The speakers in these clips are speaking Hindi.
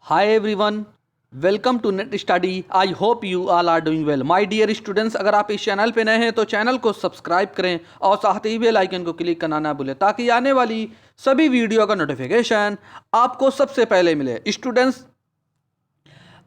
Hi everyone, welcome to Net Study. I hope you all are doing well. My dear students, अगर आप इस चैनल पे नए हैं तो चैनल को सब्सक्राइब करें और साथ ही बेल आइकन को क्लिक करना ना भूलें ताकि आने वाली सभी वीडियो का नोटिफिकेशन आपको सबसे पहले मिले। स्टूडेंट्स,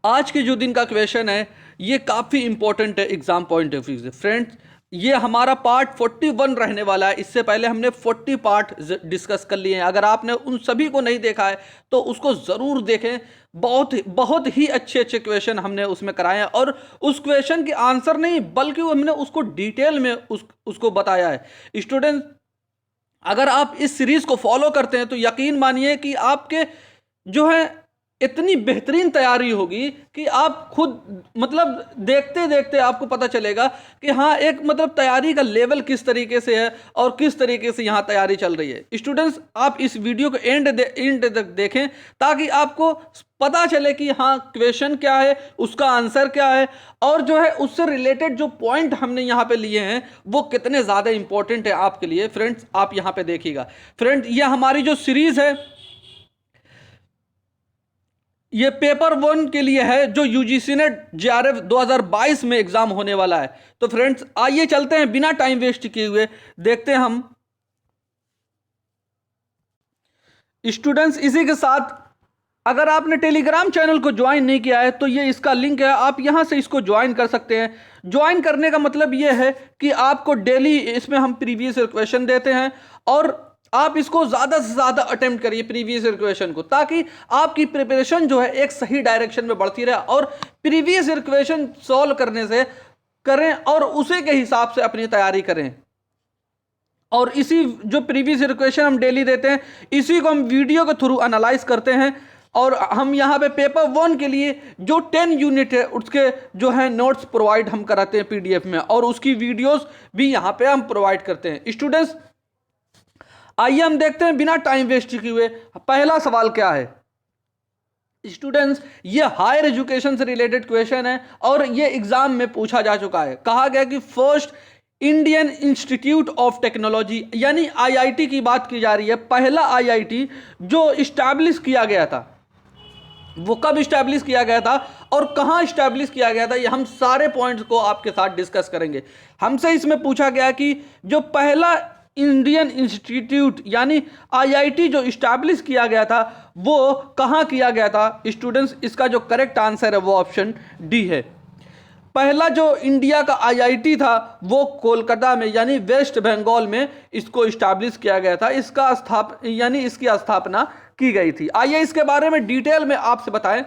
आज के जो दिन का क्वेश्चन है ये काफ़ी इंपॉर्टेंट है एग्जाम पॉइंट ऑफ व्यू से। फ्रेंड्स, ये हमारा पार्ट 41 रहने वाला है। इससे पहले हमने 40 पार्ट डिस्कस कर लिए हैं। अगर आपने उन सभी को नहीं देखा है तो उसको ज़रूर देखें। बहुत ही अच्छे अच्छे क्वेश्चन हमने उसमें कराए हैं और उस क्वेश्चन के आंसर नहीं बल्कि हमने उसको डिटेल में उसको बताया है। स्टूडेंट, अगर आप इस सीरीज को फॉलो करते हैं तो यकीन मानिए कि आपके जो है इतनी बेहतरीन तैयारी होगी कि आप खुद देखते देखते आपको पता चलेगा कि हाँ, एक तैयारी का लेवल किस तरीके से है और किस तरीके से यहाँ तैयारी चल रही है। स्टूडेंट्स, आप इस वीडियो को एंड तक देखें ताकि आपको पता चले कि हाँ, क्वेश्चन क्या है, उसका आंसर क्या है और जो है उससे रिलेटेड जो पॉइंट हमने यहाँ पे लिए हैं वो कितने ज़्यादा इंपॉर्टेंट है आपके लिए। फ्रेंड्स, आप यहाँ पे देखिएगा। फ्रेंड, ये हमारी जो सीरीज है ये पेपर 1 के लिए है जो यूजीसी नेट जेआरएफ 2022 में एग्जाम होने वाला है। तो फ्रेंड्स, आइए चलते हैं बिना टाइम वेस्ट किए हुए, देखते हैं हम। स्टूडेंट्स, इसी के साथ अगर आपने टेलीग्राम चैनल को ज्वाइन नहीं किया है तो ये इसका लिंक है, आप यहां से इसको ज्वाइन कर सकते हैं। ज्वाइन करने का मतलब ये है कि आपको डेली इसमें हम प्रीवियस क्वेश्चन देते हैं और आप इसको ज़्यादा से ज़्यादा अटेम्प्ट करिए प्रीवियस ईयर क्वेश्चन को, ताकि आपकी प्रिपरेशन जो है एक सही डायरेक्शन में बढ़ती रहे और प्रीवियस ईयर क्वेश्चन सॉल्व करने से करें और उसी के हिसाब से अपनी तैयारी करें। और इसी जो प्रीवियस ईयर क्वेश्चन हम डेली देते हैं इसी को हम वीडियो के थ्रू एनालाइज करते हैं और हम यहाँ पे पेपर 1 के लिए जो 10 यूनिट है उसके जो है नोट्स प्रोवाइड हम कराते हैं पीडीएफ में और उसकी वीडियोस भी यहाँ पे हम प्रोवाइड करते हैं। स्टूडेंट्स, आइए हम देखते हैं बिना टाइम वेस्ट किए हुए पहला सवाल क्या है। स्टूडेंट्स, ये हायर एजुकेशन से रिलेटेड क्वेश्चन है और ये एग्जाम में पूछा जा चुका है। कहा गया कि first Indian institute of technology यानी आईआईटी की बात की जा रही है। पहला आईआईटी जो इस्टेब्लिश किया गया था वो कब इस्टेब्लिश किया गया था और कहां इस्टेब्लिश किया गया था, ये हम सारे पॉइंट्स को आपके साथ डिस्कस करेंगे। हमसे इसमें पूछा गया कि जो पहला इंडियन इंस्टीट्यूट यानी आईआईटी जो इस्टेब्लिश किया गया था वो कहां किया गया था। स्टूडेंट्स, इसका जो करेक्ट आंसर है वो ऑप्शन डी है। पहला जो इंडिया का आईआईटी था वो कोलकाता में यानी वेस्ट बंगाल में इसको इस्टेब्लिश किया गया था। इसका इसकी स्थापना की गई थी। आइए इसके बारे में डिटेल में आपसे बताएं।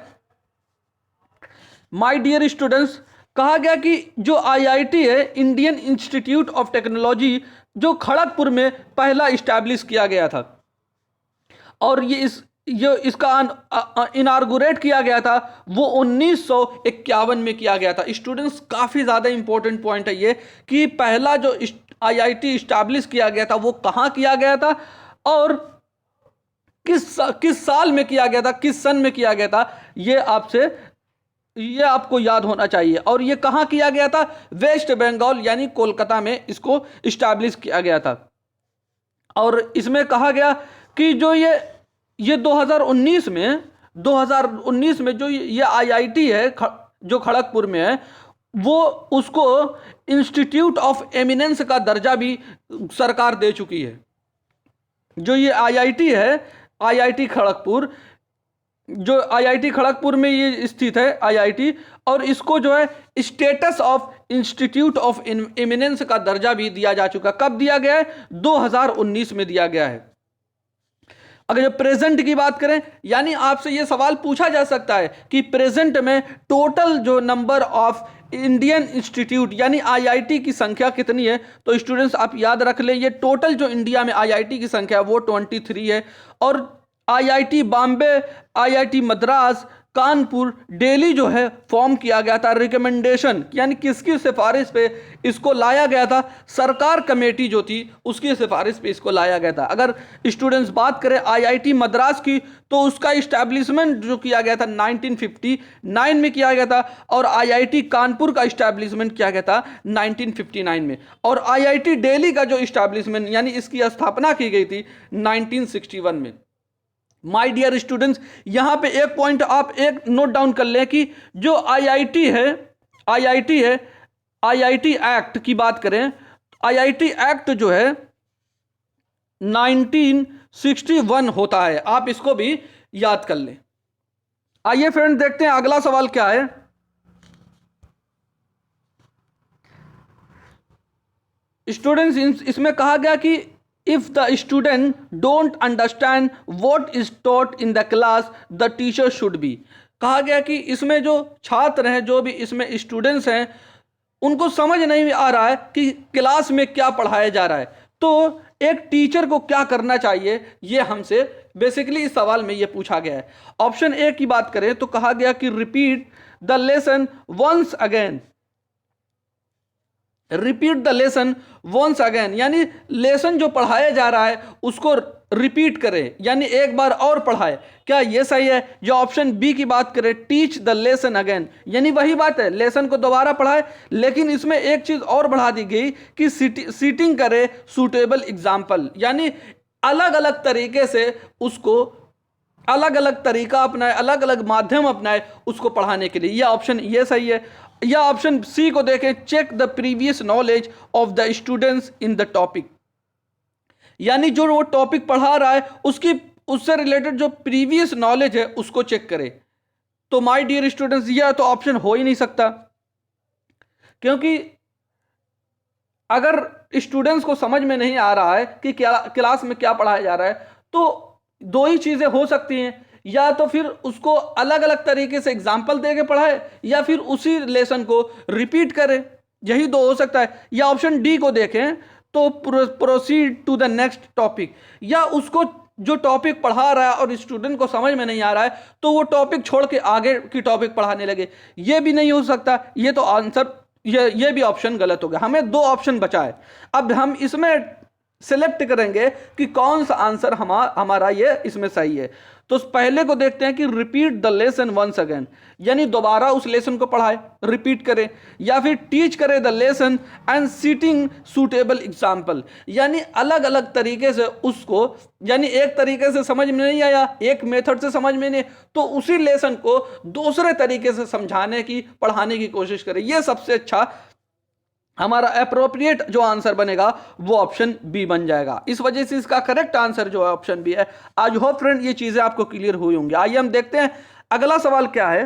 माय डियर स्टूडेंट्स, कहा गया कि जो आईआईटी है इंडियन इंस्टीट्यूट ऑफ टेक्नोलॉजी जो खड़गपुर में पहला इस्टेब्लिश किया गया था और इसका इनार्गुरेट किया गया था वो 1951 में किया गया था। स्टूडेंट्स, काफ़ी ज़्यादा इंपॉर्टेंट पॉइंट है ये कि पहला जो आईआईटी इस्टेब्लिश किया गया था वो कहाँ किया गया था और किस साल में किया गया था, किस सन में किया गया था, ये आपको याद होना चाहिए। और ये कहाँ किया गया था, वेस्ट बंगाल यानी कोलकाता में इसको इस्टेब्लिश किया गया था। और इसमें कहा गया कि जो ये 2019 में जो ये आईआईटी है जो खड़गपुर में है वो उसको इंस्टीट्यूट ऑफ एमिनेंस का दर्जा भी सरकार दे चुकी है। जो ये आईआईटी है, आईआईटी खड़गपुर में ये स्थित है आईआईटी, और इसको जो है status of institute of eminence का दर्जा भी दिया जा चुका। कब दिया गया है, 2019 में दिया गया है। अगर जो प्रेजेंट की बात करें यानी आपसे ये सवाल पूछा जा सकता है कि प्रेजेंट में टोटल जो नंबर ऑफ इंडियन इंस्टीट्यूट यानी आईआईटी की संख्या कितनी है, तो स्टूडेंट्स आप याद रख लें ये टोटल जो इंडिया में आईआईटी की संख्या है वो 23 है। और आईआईटी बॉम्बे, आईआईटी मद्रास, कानपुर, दिल्ली जो है फॉर्म किया गया था रिकमेंडेशन यानी किसकी सिफारिश पे इसको लाया गया था, सरकार कमेटी जो थी उसकी सिफारिश पे इसको लाया गया था। अगर स्टूडेंट्स बात करें आईआईटी मद्रास की तो उसका इस्टेब्लिशमेंट जो किया गया था 1959 में किया गया था और आईआईटी कानपुर का इस्टेब्लिशमेंट किया गया था 1959 में और आईआईटी दिल्ली का जो इस्टेब्लिशमेंट यानी इसकी स्थापना की गई थी 1961 में। माय डियर स्टूडेंट्स, यहां पे एक पॉइंट आप एक नोट डाउन कर लें कि जो आईआईटी है, आईआईटी एक्ट की बात करें, आईआईटी एक्ट जो है 1961 होता है, आप इसको भी याद कर लें। आइए फ्रेंड देखते हैं अगला सवाल क्या है। स्टूडेंट्स, इसमें कहा गया कि if the student don't understand what is taught in the class the teacher should be. कहा गया कि इसमें जो छात्र हैं, जो भी इसमें स्टूडेंट्स हैं, उनको समझ नहीं आ रहा है कि क्लास में क्या पढ़ाया जा रहा है, तो एक टीचर को क्या करना चाहिए, ये हमसे बेसिकली इस सवाल में ये पूछा गया है। ऑप्शन ए की बात करें तो कहा गया कि repeat the lesson once again, repeat the lesson once again, यानी लेसन जो पढ़ाया जा रहा है उसको रिपीट करें, यानी एक बार और पढ़ाए। क्या ये सही है? जो ऑप्शन बी की बात करें, टीच द लेसन अगेन, यानी वही बात है, लेसन को दोबारा पढ़ाए, लेकिन इसमें एक चीज और बढ़ा दी गई कि सीटिंग करे सूटेबल एग्जाम्पल, यानी अलग अलग तरीके से उसको, अलग अलग तरीका अपनाए, अलग अलग माध्यम अपनाए उसको पढ़ाने के लिए। यह ऑप्शन ये सही है। या ऑप्शन सी को देखें, check the previous knowledge of the students in the topic, यानी जो वो टॉपिक पढ़ा रहा है उसकी, उससे रिलेटेड जो प्रीवियस नॉलेज है उसको चेक करे। तो माय डियर स्टूडेंट्स, यह तो ऑप्शन हो ही नहीं सकता, क्योंकि अगर स्टूडेंट्स को समझ में नहीं आ रहा है कि क्या क्लास में क्या पढ़ाया जा रहा है, तो दो ही चीजें हो सकती हैं, या तो फिर उसको अलग अलग तरीके से एग्जाम्पल दे के पढ़ाए, या फिर उसी लेसन को रिपीट करे, यही दो हो सकता है। या ऑप्शन डी को देखें तो proceed to the next topic, या उसको जो टॉपिक पढ़ा रहा है और स्टूडेंट को समझ में नहीं आ रहा है तो वो टॉपिक छोड़ के आगे की टॉपिक पढ़ाने लगे, ये भी नहीं हो सकता। ये तो आंसर, ये भी ऑप्शन गलत हो गया। हमें दो ऑप्शन बचा है, अब हम इसमें सिलेक्ट करेंगे कि कौन सा आंसर हमारा ये इसमें सही है। तो पहले को देखते हैं कि repeat the lesson once again, यानी दोबारा उस लेसन को पढ़ाए, रिपीट करें, या फिर टीच करे the lesson and citing suitable example, यानी अलग अलग तरीके से उसको, यानी एक तरीके से समझ में नहीं आया, एक मेथड से समझ में नहीं, तो उसी लेसन को दूसरे तरीके से समझाने की, पढ़ाने की कोशिश करें। यह सबसे अच्छा हमारा अप्रोप्रिएट जो आंसर बनेगा वो ऑप्शन बी बन जाएगा। इस वजह से इसका करेक्ट आंसर जो है ऑप्शन बी है। आज होप फ्रेंड ये चीजें आपको क्लियर हुई होंगी। आइए हम देखते हैं अगला सवाल क्या है।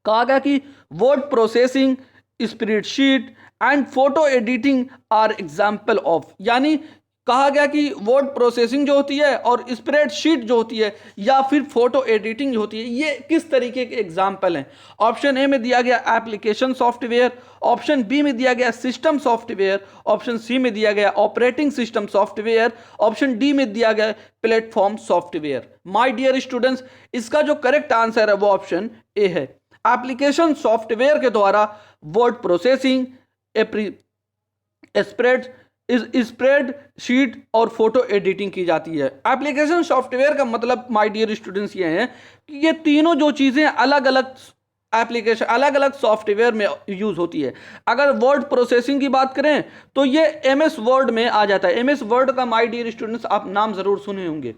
कहा गया कि word processing, spreadsheet and photo editing are example of, यानी कहा गया कि वर्ड प्रोसेसिंग जो होती है और स्प्रेडशीट जो होती है या फिर फोटो एडिटिंग जो होती है, ये किस तरीके के एग्जाम्पल हैं। ऑप्शन ए में दिया गया एप्लीकेशन सॉफ्टवेयर, ऑप्शन बी में दिया गया सिस्टम सॉफ्टवेयर, ऑप्शन सी में दिया गया operating system software, option D में दिया गया platform software. My dear students, इसका जो करेक्ट आंसर है वो ऑप्शन ए है। एप्लीकेशन सॉफ्टवेयर के द्वारा वर्ड प्रोसेसिंग, स्प्रेड शीट और फोटो एडिटिंग की जाती है। एप्लीकेशन सॉफ्टवेयर का मतलब माय डियर स्टूडेंट्स ये है कि ये तीनों जो चीजें अलग अलग एप्लीकेशन, अलग अलग सॉफ्टवेयर में यूज होती है। अगर वर्ड प्रोसेसिंग की बात करें तो ये एमएस वर्ड में आ जाता है। एमएस वर्ड का माय डियर स्टूडेंट्स आप नाम जरूर सुने होंगे,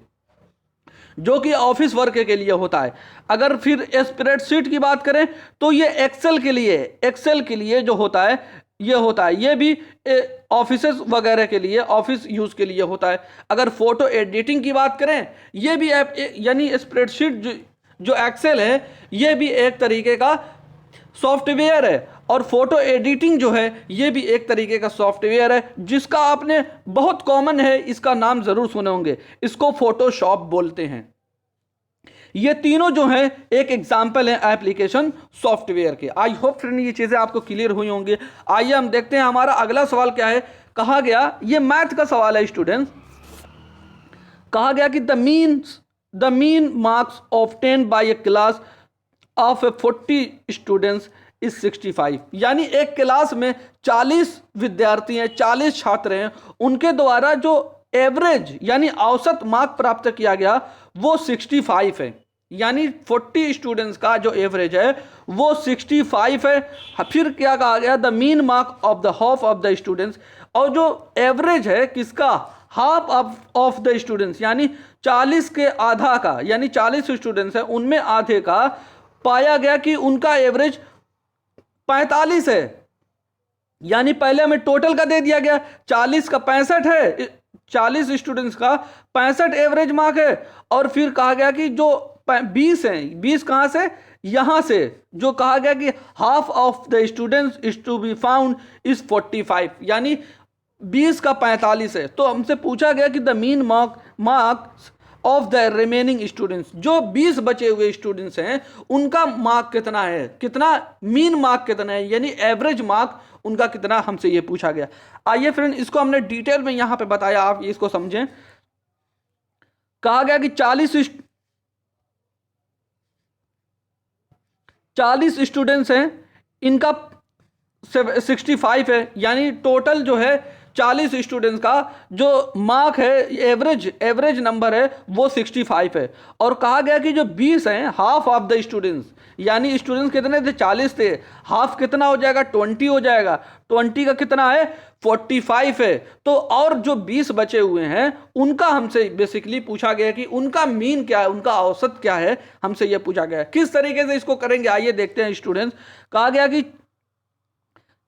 जो कि ऑफिस वर्क के लिए होता है। अगर फिर स्प्रेडशीट की बात करें तो ये एक्सेल के लिए जो होता है, ये भी ऑफिसेस वगैरह के लिए, ऑफिस यूज के लिए होता है। अगर फोटो एडिटिंग की बात करें, ये भी यानी स्प्रेडशीट जो एक्सेल है, ये भी एक तरीके का सॉफ्टवेयर है, और फोटो एडिटिंग जो है ये भी एक तरीके का सॉफ्टवेयर है, जिसका आपने बहुत कॉमन है, इसका नाम जरूर सुने होंगे, इसको फोटोशॉप बोलते हैं। ये तीनों जो हैं एक एग्जाम्पल है एप्लीकेशन सॉफ्टवेयर के। आई होप फ्रेंड ये चीजें आपको क्लियर हुई होंगी। आइए हम देखते हैं हमारा अगला सवाल क्या है। कहा गया, ये मैथ का सवाल है स्टूडेंट्स, कहा गया कि the mean marks obtained by A class of 40 students is 65, यानी एक क्लास में 40 विद्यार्थी हैं, 40 छात्र हैं, उनके द्वारा जो एवरेज यानी औसत मार्क प्राप्त किया गया वो 65 है, यानी 40 स्टूडेंट्स का जो एवरेज है वो 65 है। फिर क्या कहा गया, the mean mark of the half of the students, और जो एवरेज है किसका, हाफ ऑफ द स्टूडेंट्स, यानी 40 के आधा का, यानी 40 स्टूडेंट्स हैं उनमें आधे का पाया गया कि उनका एवरेज 45 है। यानी पहले हमें टोटल का दे दिया गया, 40 का 65 है, 40 स्टूडेंट्स का 65 एवरेज मार्क है, और फिर कहा गया कि जो 20 हैं, 20 कहां से, यहां से, जो कहा गया कि half of the students is to be found is 45, यानी 20 का 45 है। तो हमसे पूछा गया कि the mean marks of the remaining students, जो 20 बचे हुए स्टूडेंट्स हैं उनका मार्क कितना है, कितना मीन मार्क कितना है, यानी एवरेज मार्क उनका कितना, हमसे ये पूछा गया। आइए फ्रेंड, इसको हमने डिटेल में यहां पे बताया, आप इसको समझें। कहा गया कि 40 स्टूडेंट्स हैं, इनका 65 है, यानी टोटल जो है 40 स्टूडेंट्स का जो मार्क है, एवरेज नंबर है वो 65 है। और कहा गया कि जो 20 हैं, हाफ ऑफ द स्टूडेंट्स, यानी स्टूडेंट्स कितने थे, 40 थे, हाफ कितना हो जाएगा, 20 हो जाएगा, 20 का कितना है, 45 है। तो और जो 20 बचे हुए हैं उनका हमसे बेसिकली पूछा गया कि उनका मीन क्या है, उनका औसत क्या है, हमसे यह पूछा गया। किस तरीके से इसको करेंगे, आइए देखते हैं स्टूडेंट्स। कहा गया कि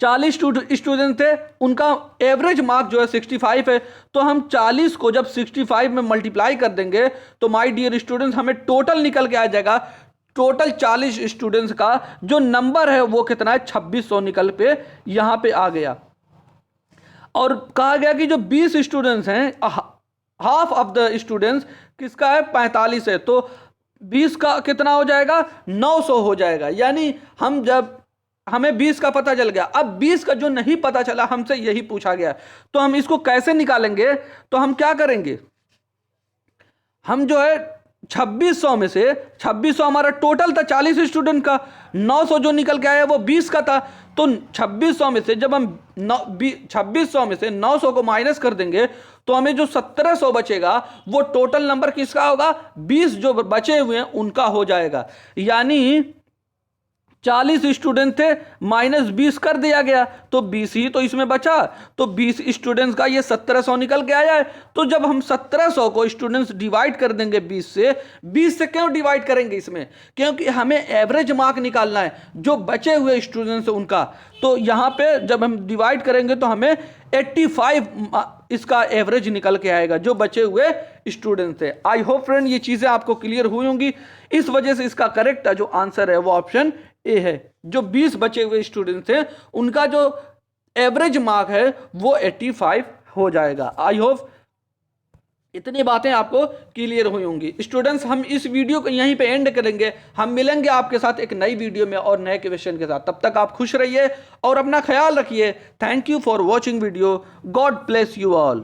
40 स्टूडेंट थे, उनका एवरेज मार्क जो है 65 है, तो हम 40 को जब 65 में मल्टीप्लाई कर देंगे तो माय डियर स्टूडेंट्स हमें टोटल निकल के आ जाएगा। टोटल 40 स्टूडेंट्स का जो नंबर है वो कितना है, 2600 निकल पे यहां पे आ गया। और कहा गया कि जो 20 स्टूडेंट्स हैं, हाफ ऑफ द स्टूडेंट्स किसका है, 45 है, तो 20 का कितना हो जाएगा, 900 हो जाएगा। यानी हम जब हमें 20 का पता चल गया, अब 20 का जो नहीं पता चला हमसे यही पूछा गया, तो हम इसको कैसे निकालेंगे, तो हम क्या करेंगे, हम जो है 2600 में से, 2600 हमारा टोटल था 40 स्टूडेंट का, 900 जो निकल के आया वो 20 का था, तो 2600 में से जब हम 2600 में से 900 को माइनस कर देंगे तो हमें जो 1700 बचेगा वो टोटल नंबर किसका होगा, 20 जो बचे हुए हैं उनका हो जाएगा। यानी 40 स्टूडेंट थे, माइनस 20 कर दिया गया तो 20 ही तो इसमें बचा, तो 20 स्टूडेंट्स का ये 1700 निकल के आया है। तो जब हम 1700 को स्टूडेंट्स डिवाइड कर देंगे 20 से क्यों डिवाइड करेंगे इसमें, क्योंकि हमें एवरेज मार्क निकालना है जो बचे हुए स्टूडेंट्स हैं उनका। तो यहाँ पे जब हम डिवाइड करेंगे तो हमें 85 इसका एवरेज निकल के आएगा जो बचे हुए स्टूडेंट्स थे। आई होप फ्रेंड ये चीजें आपको क्लियर हुई होंगी। इस वजह से इसका करेक्ट जो आंसर है वो ऑप्शन ए है। जो 20 बचे हुए स्टूडेंट्स हैं उनका जो एवरेज मार्क है वो 85 हो जाएगा। आई होप इतनी बातें आपको क्लियर हुई होंगी। स्टूडेंट्स हम इस वीडियो को यहीं पे एंड करेंगे, हम मिलेंगे आपके साथ एक नई वीडियो में और नए क्वेश्चन के साथ। तब तक आप खुश रहिए और अपना ख्याल रखिए। Thank you for watching video. God bless you all.